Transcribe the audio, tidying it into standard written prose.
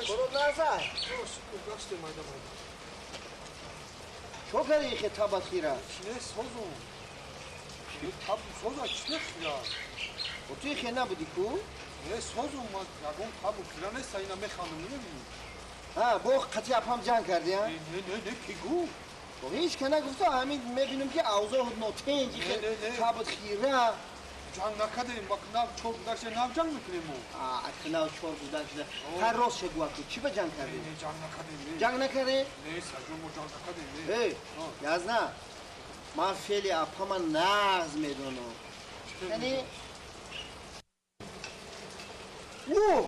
برو نازای گشته مایده چو کاری که تابت خیره چیه سازم تاب سازا چیه خیره و توی خیره نبودی کو؟ نه سازم من یکم تابو خیره نیست اینا میخوانم نمیدونم ها بو قطعی اپام جان کردی ها؟ نه پیگو و هیچ که نگفته همین میبینم که اوضاع نوتنجی که تابت خیره جان نکردیم مکناب چور بودش ناب جان میکنیم اکناو چور بودن شده هر روز شگوه کو چی به جان کردی؟ نه جان نکردیم جان نکردی؟ نه سازم جان نکردیم ای یازنا من فعلی اپام نغز میدونم یعنی اوه